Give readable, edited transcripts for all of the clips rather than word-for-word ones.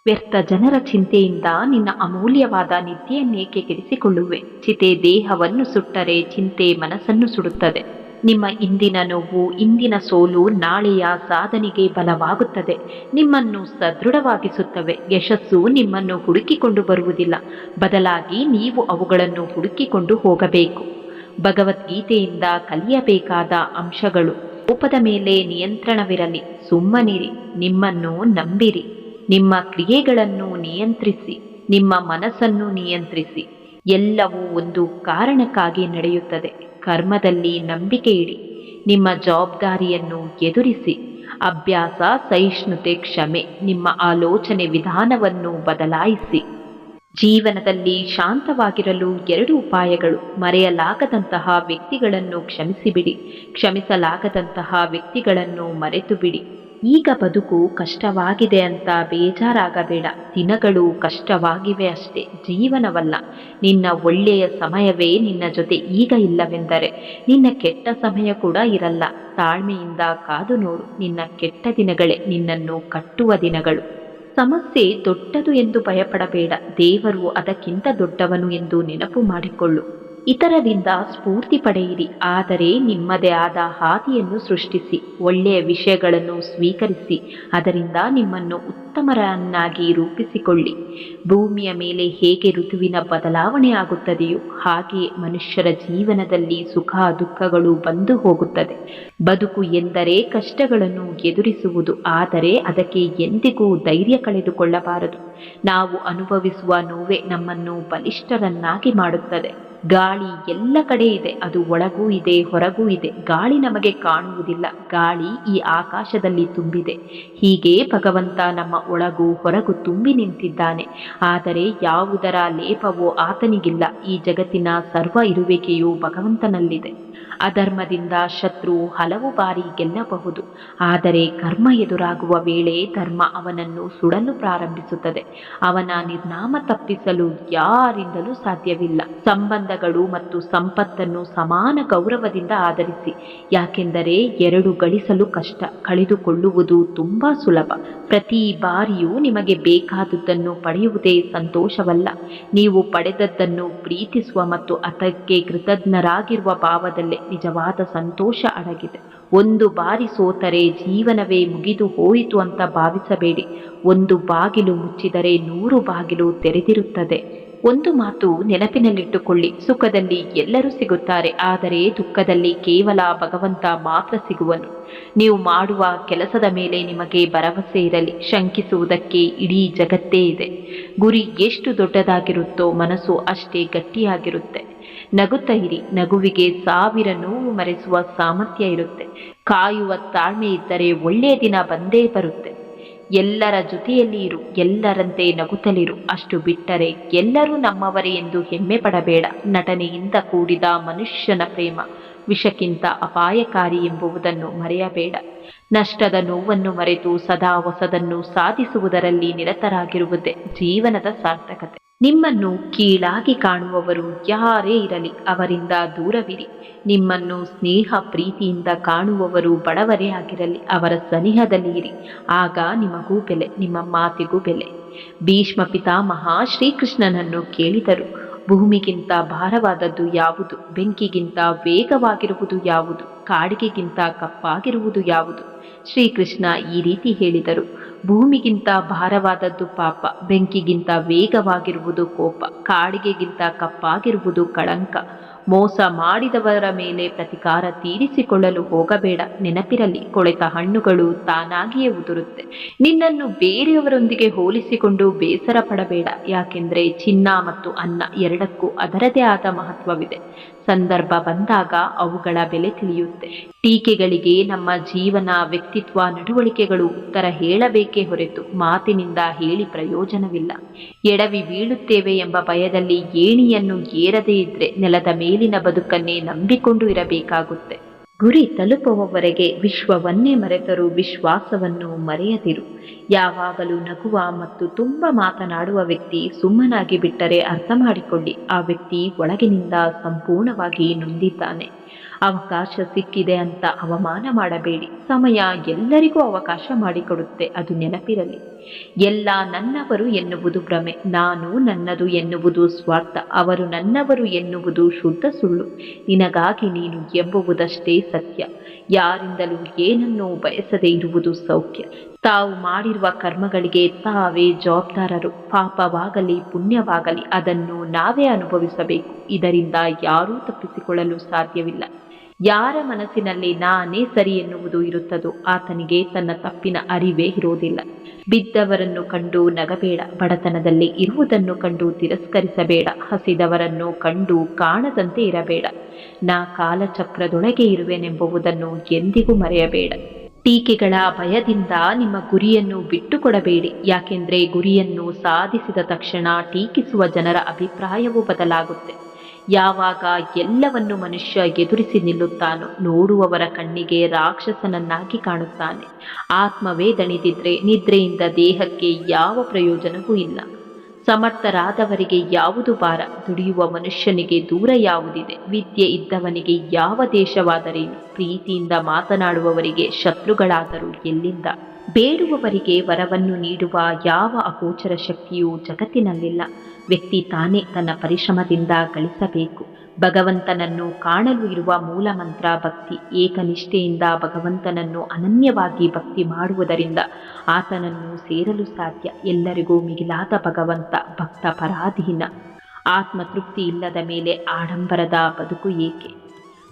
ವ್ಯರ್ಥ ಜನರ ಚಿಂತೆಯಿಂದ ನಿನ್ನ ಅಮೂಲ್ಯವಾದ ನಿದ್ದೆಯನ್ನೇಕೆ ಕೆಡಿಸಿಕೊಳ್ಳುವೆ? ಚಿತೆ ದೇಹವನ್ನು ಸುಟ್ಟರೆ ಚಿಂತೆ ಮನಸ್ಸನ್ನು ಸುಡುತ್ತದೆ. ನಿಮ್ಮ ಇಂದಿನ ನೋವು, ಇಂದಿನ ಸೋಲು ನಾಳೆಯ ಸಾಧನೆಗೆ ಬಲವಾಗುತ್ತದೆ, ನಿಮ್ಮನ್ನು ಸದೃಢವಾಗಿಸುತ್ತವೆ. ಯಶಸ್ಸು ನಿಮ್ಮನ್ನು ಹುಡುಕಿಕೊಂಡು ಬರುವುದಿಲ್ಲ, ಬದಲಾಗಿ ನೀವು ಅವುಗಳನ್ನು ಹುಡುಕಿಕೊಂಡು ಹೋಗಬೇಕು. ಭಗವದ್ಗೀತೆಯಿಂದ ಕಲಿಯಬೇಕಾದ ಅಂಶಗಳು: ಕೋಪದ ಮೇಲೆ ನಿಯಂತ್ರಣವಿರಲಿ, ಸುಮ್ಮನಿರಿ, ನಿಮ್ಮನ್ನು ನಂಬಿರಿ, ನಿಮ್ಮ ಕ್ರಿಯೆಗಳನ್ನು ನಿಯಂತ್ರಿಸಿ, ನಿಮ್ಮ ಮನಸ್ಸನ್ನು ನಿಯಂತ್ರಿಸಿ. ಎಲ್ಲವೂ ಒಂದು ಕಾರಣಕ್ಕಾಗಿ ನಡೆಯುತ್ತದೆ. ಕರ್ಮದಲ್ಲಿ ನಂಬಿಕೆ ಇಡಿ, ನಿಮ್ಮ ಜವಾಬ್ದಾರಿಯನ್ನು ಎದುರಿಸಿ. ಅಭ್ಯಾಸ, ಸಹಿಷ್ಣುತೆ, ಕ್ಷಮೆ. ನಿಮ್ಮ ಆಲೋಚನೆ ವಿಧಾನವನ್ನು ಬದಲಾಯಿಸಿ. ಜೀವನದಲ್ಲಿ ಶಾಂತವಾಗಿರಲು 2 ಉಪಾಯಗಳು: ಮರೆಯಲಾಗದಂತಹ ವ್ಯಕ್ತಿಗಳನ್ನು ಕ್ಷಮಿಸಿಬಿಡಿ, ಕ್ಷಮಿಸಲಾಗದಂತಹ ವ್ಯಕ್ತಿಗಳನ್ನು ಮರೆತು ಬಿಡಿ. ಈಗ ಬದುಕು ಕಷ್ಟವಾಗಿದೆ ಅಂತ ಬೇಜಾರಾಗಬೇಡ. ದಿನಗಳು ಕಷ್ಟವಾಗಿವೆ ಅಷ್ಟೇ, ಜೀವನವಲ್ಲ. ನಿನ್ನ ಒಳ್ಳೆಯ ಸಮಯವೇ ನಿನ್ನ ಜೊತೆ ಈಗ ಇಲ್ಲವೆಂದರೆ ನಿನ್ನ ಕೆಟ್ಟ ಸಮಯ ಕೂಡ ಇರಲ್ಲ. ತಾಳ್ಮೆಯಿಂದ ಕಾದು ನೋಡು, ನಿನ್ನ ಕೆಟ್ಟ ದಿನಗಳೇ ನಿನ್ನನ್ನು ಕಟ್ಟುವ ದಿನಗಳು. ಸಮಸ್ಯೆ ದೊಡ್ಡದು ಎಂದು ಭಯಪಡಬೇಡ, ದೇವರು ಅದಕ್ಕಿಂತ ದೊಡ್ಡವನು ಎಂದು ನೆನಪು ಮಾಡಿಕೊಳ್ಳು. ಇತರರಿಂದ ಸ್ಫೂರ್ತಿ ಪಡೆಯಿರಿ, ಆದರೆ ನಿಮ್ಮದೇ ಆದ ಹಾದಿಯನ್ನು ಸೃಷ್ಟಿಸಿ. ಒಳ್ಳೆಯ ವಿಷಯಗಳನ್ನು ಸ್ವೀಕರಿಸಿ, ಅದರಿಂದ ನಿಮ್ಮನ್ನು ಉತ್ತಮರನ್ನಾಗಿ ರೂಪಿಸಿಕೊಳ್ಳಿ. ಭೂಮಿಯ ಮೇಲೆ ಹೇಗೆ ಋತುವಿನ ಬದಲಾವಣೆ ಆಗುತ್ತದೆಯೋ ಹಾಗೆಯೇ ಮನುಷ್ಯರ ಜೀವನದಲ್ಲಿ ಸುಖ ದುಃಖಗಳು ಬಂದು ಹೋಗುತ್ತದೆ. ಬದುಕು ಎಂದರೆ ಕಷ್ಟಗಳನ್ನು ಎದುರಿಸುವುದು, ಆದರೆ ಅದಕ್ಕೆ ಎಂದಿಗೂ ಧೈರ್ಯ ಕಳೆದುಕೊಳ್ಳಬಾರದು. ನಾವು ಅನುಭವಿಸುವ ನೋವೇ ನಮ್ಮನ್ನು ಬಲಿಷ್ಠರನ್ನಾಗಿ ಮಾಡುತ್ತದೆ. ಗಾಳಿ ಎಲ್ಲ ಕಡೆ ಇದೆ, ಅದು ಒಳಗೂ ಇದೆ, ಹೊರಗೂ ಇದೆ. ಗಾಳಿ ನಮಗೆ ಕಾಣುವುದಿಲ್ಲ, ಗಾಳಿ ಈ ಆಕಾಶದಲ್ಲಿ ತುಂಬಿದೆ. ಹೀಗೆ ಭಗವಂತ ನಮ್ಮ ಒಳಗೂ ಹೊರಗೂ ತುಂಬಿ ನಿಂತಿದ್ದಾನೆ, ಆದರೆ ಯಾವುದರ ಲೇಪವೋ ಆತನಿಗಿಲ್ಲ. ಈ ಜಗತ್ತಿನ ಸರ್ವ ಇರುವಿಕೆಯು ಭಗವಂತನಲ್ಲಿದೆ. ಅಧರ್ಮದಿಂದ ಶತ್ರು ಹಲವು ಬಾರಿ ಗೆಲ್ಲಬಹುದು, ಆದರೆ ಕರ್ಮ ಎದುರಾಗುವ ವೇಳೆ ಧರ್ಮ ಅವನನ್ನು ಸುಡಲು ಪ್ರಾರಂಭಿಸುತ್ತದೆ. ಅವನ ನಿರ್ನಾಮ ತಪ್ಪಿಸಲು ಯಾರಿಂದಲೂ ಸಾಧ್ಯವಿಲ್ಲ. ಸಂಬಂಧಗಳು ಮತ್ತು ಸಂಪತ್ತನ್ನು ಸಮಾನ ಗೌರವದಿಂದ ಆಧರಿಸಿ, ಯಾಕೆಂದರೆ 2 ಗಳಿಸಲು ಕಷ್ಟ, ಕಳೆದುಕೊಳ್ಳುವುದು ತುಂಬಾ ಸುಲಭ. ಪ್ರತಿ ಬಾರಿಯೂ ನಿಮಗೆ ಬೇಕಾದುದನ್ನು ಪಡೆಯುವುದೇ ಸಂತೋಷವಲ್ಲ, ನೀವು ಪಡೆದದ್ದನ್ನು ಪ್ರೀತಿಸುವ ಮತ್ತು ಅದಕ್ಕೆ ಕೃತಜ್ಞರಾಗಿರುವ ಭಾವದಲ್ಲೇ ನಿಜವಾದ ಸಂತೋಷ ಅಡಗಿದೆ. ಒಂದು ಬಾರಿ ಸೋತರೆ ಜೀವನವೇ ಮುಗಿದು ಹೋಯಿತು ಅಂತ ಭಾವಿಸಬೇಡಿ. ಒಂದು ಬಾಗಿಲು ಮುಚ್ಚಿದರೆ 100 ಬಾಗಿಲು ತೆರೆದಿರುತ್ತದೆ. ಒಂದು ಮಾತು ನೆನಪಿನಲ್ಲಿಟ್ಟುಕೊಳ್ಳಿ: ಸುಖದಲ್ಲಿ ಎಲ್ಲರೂ ಸಿಗುತ್ತಾರೆ, ಆದರೆ ದುಃಖದಲ್ಲಿ ಕೇವಲ ಭಗವಂತ ಮಾತ್ರ ಸಿಗುವನು. ನೀವು ಮಾಡುವ ಕೆಲಸದ ಮೇಲೆ ನಿಮಗೆ ಭರವಸೆ ಇರಲಿ, ಶಂಕಿಸುವುದಕ್ಕೆ ಇಡೀ ಜಗತ್ತೇ ಇದೆ. ಗುರಿ ಎಷ್ಟು ದೊಡ್ಡದಾಗಿರುತ್ತೋ ಮನಸ್ಸು ಅಷ್ಟೇ ಗಟ್ಟಿಯಾಗಿರುತ್ತೆ. ನಗುತ್ತಾ ಇರಿ, ನಗುವಿಗೆ 1000 ನೋವು ಮರೆಸುವ ಸಾಮರ್ಥ್ಯ ಇರುತ್ತೆ. ಕಾಯುವ ತಾಳ್ಮೆ ಇದ್ದರೆ ಒಳ್ಳೆಯ ದಿನ ಬಂದೇ ಬರುತ್ತೆ. ಎಲ್ಲರ ಜೊತೆಯಲ್ಲಿ ಇರು, ಎಲ್ಲರಂತೆ ನಗುತ್ತಲಿರು. ಅಷ್ಟು ಬಿಟ್ಟರೆ ಎಲ್ಲರೂ ನಮ್ಮವರೇ ಎಂದು ಹೆಮ್ಮೆ ಪಡಬೇಡ. ನಟನೆಯಿಂದ ಕೂಡಿದ ಮನುಷ್ಯನ ಪ್ರೇಮ ವಿಷಕ್ಕಿಂತ ಅಪಾಯಕಾರಿ ಎಂಬುದನ್ನು ಮರೆಯಬೇಡ. ನಷ್ಟದ ನೋವನ್ನು ಮರೆತು ಸದಾ ಹೊಸದನ್ನು ಸಾಧಿಸುವುದರಲ್ಲಿ ನಿರತರಾಗಿರುವುದೇ ಜೀವನದ ಸಾರ್ಥಕತೆ. ನಿಮ್ಮನ್ನು ಕೀಳಾಗಿ ಕಾಣುವವರು ಯಾರೇ ಇರಲಿ, ಅವರಿಂದ ದೂರವಿರಿ. ನಿಮ್ಮನ್ನು ಸ್ನೇಹ ಪ್ರೀತಿಯಿಂದ ಕಾಣುವವರು ಬಡವರೇ ಆಗಿರಲಿ, ಅವರ ಸನಿಹದಲ್ಲಿ ಇರಿ. ಆಗ ನಿಮಗೂ ಬೆಲೆ, ನಿಮ್ಮ ಮಾತಿಗೂ ಬೆಲೆ. ಭೀಷ್ಮ ಪಿತಾಮಹ ಶ್ರೀಕೃಷ್ಣನನ್ನು ಕೇಳಿದರು, ಭೂಮಿಗಿಂತ ಭಾರವಾದದ್ದು ಯಾವುದು? ಬೆಂಕಿಗಿಂತ ವೇಗವಾಗಿರುವುದು ಯಾವುದು? ಕಾಡಿಗೆಗಿಂತ ಕಪ್ಪಾಗಿರುವುದು ಯಾವುದು? ಶ್ರೀಕೃಷ್ಣ ಈ ರೀತಿ ಹೇಳಿದರು, ಭೂಮಿಗಿಂತ ಭಾರವಾದದ್ದು ಪಾಪ, ಬೆಂಕಿಗಿಂತ ವೇಗವಾಗಿರುವುದು ಕೋಪ, ಕಾಡಿಗೆಗಿಂತ ಕಪ್ಪಾಗಿರುವುದು ಕಳಂಕ. ಮೋಸ ಮಾಡಿದವರ ಮೇಲೆ ಪ್ರತಿಕಾರ ತೀರಿಸಿಕೊಳ್ಳಲು ಹೋಗಬೇಡ. ನೆನಪಿರಲಿ, ಕೊಳೆತ ಹಣ್ಣುಗಳು ತಾನಾಗಿಯೇ ಉದುರುತ್ತೆ. ನಿನ್ನನ್ನು ಬೇರೆಯವರೊಂದಿಗೆ ಹೋಲಿಸಿಕೊಂಡು ಬೇಸರ ಪಡಬೇಡ, ಯಾಕೆಂದರೆ ಚಿನ್ನ ಮತ್ತು ಅನ್ನ ಎರಡಕ್ಕೂ ಅದರದೇ ಆದ ಮಹತ್ವವಿದೆ. ಸಂದರ್ಭ ಬಂದಾಗ ಅವುಗಳ ಬೆಲೆ ತಿಳಿಯುತ್ತೆ. ಟೀಕೆಗಳಿಗೆ ನಮ್ಮ ಜೀವನ, ವ್ಯಕ್ತಿತ್ವ, ನಡವಳಿಕೆಗಳು ಉತ್ತರ ಹೇಳಬೇಕೇ ಹೊರತು ಮಾತಿನಿಂದ ಹೇಳಿ ಪ್ರಯೋಜನವಿಲ್ಲ. ಎಡವಿ ಬೀಳುತ್ತೇವೆ ಎಂಬ ಭಯದಲ್ಲಿ ಏಣಿಯನ್ನು ಏರದೇ ಇದ್ರೆ ನೆಲದ ಮೇಲಿನ ಬದುಕನ್ನೇ ನಂಬಿಕೊಂಡು ಇರಬೇಕಾಗುತ್ತೆ. ಗುರಿ ತಲುಪುವವರೆಗೆ ವಿಶ್ವವನ್ನೇ ಮರೆತರೂ ವಿಶ್ವಾಸವನ್ನು ಮರೆಯದಿರು. ಯಾವಾಗಲೂ ನಗುವ ಮತ್ತು ತುಂಬ ಮಾತನಾಡುವ ವ್ಯಕ್ತಿ ಸುಮ್ಮನಾಗಿ ಬಿಟ್ಟರೆ ಅರ್ಥ ಮಾಡಿಕೊಳ್ಳಿ, ಆ ವ್ಯಕ್ತಿ ಒಳಗಿನಿಂದ ಸಂಪೂರ್ಣವಾಗಿ ನೊಂದಿದ್ದಾನೆ. ಅವಕಾಶ ಸಿಕ್ಕಿದೆ ಅಂತ ಅವಮಾನ ಮಾಡಬೇಡಿ. ಸಮಯ ಎಲ್ಲರಿಗೂ ಅವಕಾಶ ಮಾಡಿಕೊಡುತ್ತೆ, ಅದು ನೆನಪಿರಲಿ. ಎಲ್ಲ ನನ್ನವರು ಎನ್ನುವುದು ಭ್ರಮೆ, ನಾನು ನನ್ನದು ಎನ್ನುವುದು ಸ್ವಾರ್ಥ, ಅವರು ನನ್ನವರು ಎನ್ನುವುದು ಶುದ್ಧ ಸುಳ್ಳು. ನಿನಗಾಗಿ ನೀನು ಎಂಬುವುದಷ್ಟೇ ಸತ್ಯ. ಯಾರಿಂದಲೂ ಏನನ್ನೂ ಬಯಸದೇ ಇರುವುದು ಸೌಖ್ಯ. ತಾವು ಮಾಡಿರುವ ಕರ್ಮಗಳಿಗೆ ತಾವೇ ಜವಾಬ್ದಾರರು. ಪಾಪವಾಗಲಿ ಪುಣ್ಯವಾಗಲಿ ಅದನ್ನು ನಾವೇ ಅನುಭವಿಸಬೇಕು. ಇದರಿಂದ ಯಾರೂ ತಪ್ಪಿಸಿಕೊಳ್ಳಲು ಸಾಧ್ಯವಿಲ್ಲ. ಯಾರ ಮನಸ್ಸಿನಲ್ಲಿ ನಾನೇ ಸರಿ ಎನ್ನುವುದು ಇರುತ್ತದೋ ಆತನಿಗೆ ತನ್ನ ತಪ್ಪಿನ ಅರಿವೇ ಇರೋದಿಲ್ಲ. ಬಿದ್ದವರನ್ನು ಕಂಡು ನಗಬೇಡ, ಬಡತನದಲ್ಲಿ ಇರುವುದನ್ನು ಕಂಡು ತಿರಸ್ಕರಿಸಬೇಡ, ಹಸಿದವರನ್ನು ಕಂಡು ಕಾಣದಂತೆ ಇರಬೇಡ. ನಾ ಕಾಲಚಕ್ರದೊಳಗೆ ಇರುವೆನೆಂಬುದನ್ನು ಎಂದಿಗೂ ಮರೆಯಬೇಡ. ಟೀಕೆಗಳ ಭಯದಿಂದ ನಿಮ್ಮ ಗುರಿಯನ್ನು ಬಿಟ್ಟುಕೊಡಬೇಡಿ. ಯಾಕೆಂದ್ರೆ ಗುರಿಯನ್ನು ಸಾಧಿಸಿದ ತಕ್ಷಣ ಟೀಕಿಸುವ ಜನರ ಅಭಿಪ್ರಾಯವೂ ಬದಲಾಗುತ್ತೆ. ಯಾವಾಗ ಎಲ್ಲವನ್ನು ಮನುಷ್ಯ ಎದುರಿಸಿ ನಿಲ್ಲುತ್ತಾನೋ ನೋಡುವವರ ಕಣ್ಣಿಗೆ ರಾಕ್ಷಸನನ್ನಾಗಿ ಕಾಣುತ್ತಾನೆ. ಆತ್ಮವೇ ದಣಿದಿದ್ರೆ ನಿದ್ರೆಯಿಂದ ದೇಹಕ್ಕೆ ಯಾವ ಪ್ರಯೋಜನವೂ ಇಲ್ಲ. ಸಮರ್ಥರಾದವರಿಗೆ ಯಾವುದು ಭಾರ, ದುಡಿಯುವ ಮನುಷ್ಯನಿಗೆ ದೂರ ಯಾವುದಿದೆ. ವಿದ್ಯೆ ಇದ್ದವನಿಗೆ ಯಾವ ದೇಶವಾದರೇನು, ಪ್ರೀತಿಯಿಂದ ಮಾತನಾಡುವವರಿಗೆ ಶತ್ರುಗಳಾದರೂ ಎಲ್ಲಿಂದ. ಬೇಡುವವರಿಗೆ ವರವನ್ನು ನೀಡುವ ಯಾವ ಅಗೋಚರ ಶಕ್ತಿಯೂ ಜಗತ್ತಿನಲ್ಲಿಲ್ಲ. ವ್ಯಕ್ತಿ ತಾನೇ ತನ್ನ ಪರಿಶ್ರಮದಿಂದ ಗಳಿಸಬೇಕು. ಭಗವಂತನನ್ನು ಕಾಣಲು ಇರುವ ಮೂಲ ಮಂತ್ರ ಭಕ್ತಿ. ಏಕನಿಷ್ಠೆಯಿಂದ ಭಗವಂತನನ್ನು ಅನನ್ಯವಾಗಿ ಭಕ್ತಿ ಮಾಡುವುದರಿಂದ ಆತನನ್ನು ಸೇರಲು ಸಾಧ್ಯ. ಎಲ್ಲರಿಗೂ ಮಿಗಿಲಾದ ಭಗವಂತ ಭಕ್ತ ಪರಾಧೀನ. ಆತ್ಮತೃಪ್ತಿ ಇಲ್ಲದ ಮೇಲೆ ಆಡಂಬರದ ಬದುಕು ಏಕೆ?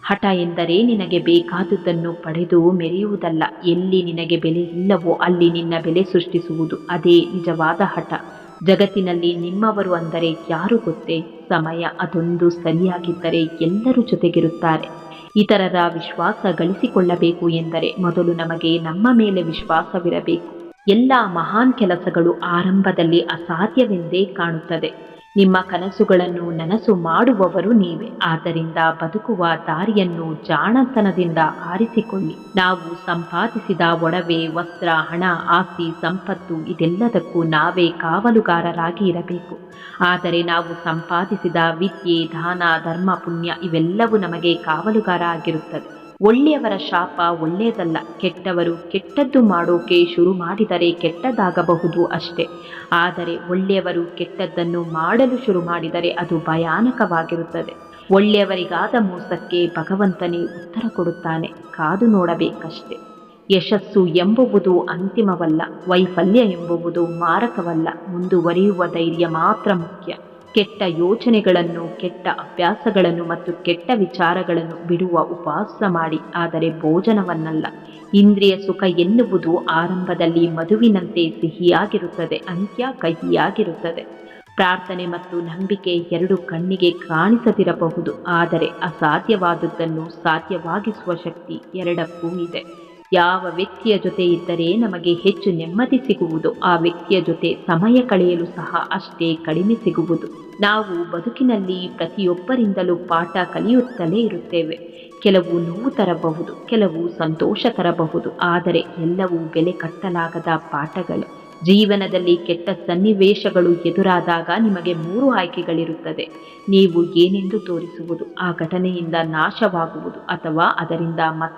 ಹಠ ಎಂದರೆ ನಿನಗೆ ಬೇಕಾದುದನ್ನು ಪಡೆದು ಮೆರೆಯುವುದಲ್ಲ. ಎಲ್ಲಿ ನಿನಗೆ ಬೆಲೆ ಇಲ್ಲವೋ ಅಲ್ಲಿ ನಿನ್ನ ಬೆಲೆ ಸೃಷ್ಟಿಸುವುದು, ಅದೇ ನಿಜವಾದ ಹಠ. ಜಗತ್ತಿನಲ್ಲಿ ನಿಮ್ಮವರು ಅಂದರೆ ಯಾರು ಗೊತ್ತೇ? ಸಮಯ. ಅದೊಂದು ಸರಿಯಾಗಿದ್ದರೆ ಎಲ್ಲರೂ ಜೊತೆಗಿರುತ್ತಾರೆ. ಇತರರ ವಿಶ್ವಾಸ ಗಳಿಸಿಕೊಳ್ಳಬೇಕು ಎಂದರೆ ಮೊದಲು ನಮಗೆ ನಮ್ಮ ಮೇಲೆ ವಿಶ್ವಾಸವಿರಬೇಕು. ಎಲ್ಲ ಮಹಾನ್ ಕೆಲಸಗಳು ಆರಂಭದಲ್ಲಿ ಅಸಾಧ್ಯವೆಂದೇ ಕಾಣುತ್ತದೆ. ನಿಮ್ಮ ಕನಸುಗಳನ್ನು ನನಸು ಮಾಡುವವರು ನೀವೇ. ಆದ್ದರಿಂದ ಬದುಕುವ ದಾರಿಯನ್ನು ಜಾಣತನದಿಂದ ಆರಿಸಿಕೊಳ್ಳಿ. ನಾವು ಸಂಪಾದಿಸಿದ ಒಡವೆ, ವಸ್ತ್ರ, ಹಣ, ಆಸ್ತಿ, ಸಂಪತ್ತು ಇದೆಲ್ಲದಕ್ಕೂ ನಾವೇ ಕಾವಲುಗಾರರಾಗಿ ಇರಬೇಕು. ಆದರೆ ನಾವು ಸಂಪಾದಿಸಿದ ವಿದ್ಯೆ, ದಾನ, ಧರ್ಮ, ಪುಣ್ಯ ಇವೆಲ್ಲವೂ ನಮಗೆ ಕಾವಲುಗಾರ ಆಗಿರುತ್ತದೆ. ಒಳ್ಳೆಯವರ ಶಾಪ ಒಳ್ಳೆಯದಲ್ಲ. ಕೆಟ್ಟವರು ಕೆಟ್ಟದ್ದು ಮಾಡೋಕೆ ಶುರು ಮಾಡಿದರೆ ಕೆಟ್ಟದಾಗಬಹುದು ಅಷ್ಟೇ. ಆದರೆ ಒಳ್ಳೆಯವರು ಕೆಟ್ಟದ್ದನ್ನು ಮಾಡಲು ಶುರು ಮಾಡಿದರೆ ಅದು ಭಯಾನಕವಾಗಿರುತ್ತದೆ. ಒಳ್ಳೆಯವರಿಗಾದ ಮೋಸಕ್ಕೆ ಭಗವಂತನೇ ಉತ್ತರ ಕೊಡುತ್ತಾನೆ. ಕಾದು ನೋಡಬೇಕಷ್ಟೆ. ಯಶಸ್ಸು ಎಂಬುವುದು ಅಂತಿಮವಲ್ಲ. ವೈಫಲ್ಯ ಎಂಬುವುದು ಮಾರಕವಲ್ಲ. ಮುಂದುವರಿಯುವ ಧೈರ್ಯ ಮಾತ್ರ ಮುಖ್ಯ. ಕೆಟ್ಟ ಯೋಚನೆಗಳನ್ನು, ಕೆಟ್ಟ ಅಭ್ಯಾಸಗಳನ್ನು ಮತ್ತು ಕೆಟ್ಟ ವಿಚಾರಗಳನ್ನು ಬಿಡುವ ಉಪವಾಸ ಮಾಡಿ, ಆದರೆ ಭೋಜನವನ್ನಲ್ಲ. ಇಂದ್ರಿಯ ಸುಖ ಎನ್ನುವುದು ಆರಂಭದಲ್ಲಿ ಮಧುವಿನಂತೆ ಸಿಹಿಯಾಗಿರುತ್ತದೆ, ಅಂತ್ಯ ಕಹಿಯಾಗಿರುತ್ತದೆ. ಪ್ರಾರ್ಥನೆ ಮತ್ತು ನಂಬಿಕೆ ಎರಡು ಕಣ್ಣಿಗೆ ಕಾಣಿಸದಿರಬಹುದು, ಆದರೆ ಅಸಾಧ್ಯವಾದುದನ್ನು ಸಾಧ್ಯವಾಗಿಸುವ ಶಕ್ತಿ ಎರಡಕ್ಕೂ ಇದೆ. ಯಾವ ವ್ಯಕ್ತಿಯ ಜೊತೆ ಇದ್ದರೆ ನಮಗೆ ಹೆಚ್ಚು ನೆಮ್ಮದಿ ಸಿಗುವುದು, ಆ ವ್ಯಕ್ತಿಯ ಜೊತೆ ಸಮಯ ಕಳೆಯಲು ಸಹ ಅಷ್ಟೇ ಕಡಿಮೆ ಸಿಗುವುದು. ನಾವು ಬದುಕಿನಲ್ಲಿ ಪ್ರತಿಯೊಬ್ಬರಿಂದಲೂ ಪಾಠ ಕಲಿಯುತ್ತಲೇ ಇರುತ್ತೇವೆ. ಕೆಲವು ನೋವು ತರಬಹುದು, ಕೆಲವು ಸಂತೋಷ ತರಬಹುದು, ಆದರೆ ಎಲ್ಲವೂ ಬೆಲೆ ಕಟ್ಟಲಾಗದ ಪಾಠಗಳು. ಜೀವನದಲ್ಲಿ ಕೆಟ್ಟ ಸನ್ನಿವೇಶಗಳು ಎದುರಾದಾಗ ನಿಮಗೆ 3 ಆಯ್ಕೆಗಳಿರುತ್ತದೆ. ನೀವು ಏನೆಂದು ತೋರಿಸುವುದು, ಆ ಘಟನೆಯಿಂದ ನಾಶವಾಗುವುದು ಅಥವಾ ಅದರಿಂದ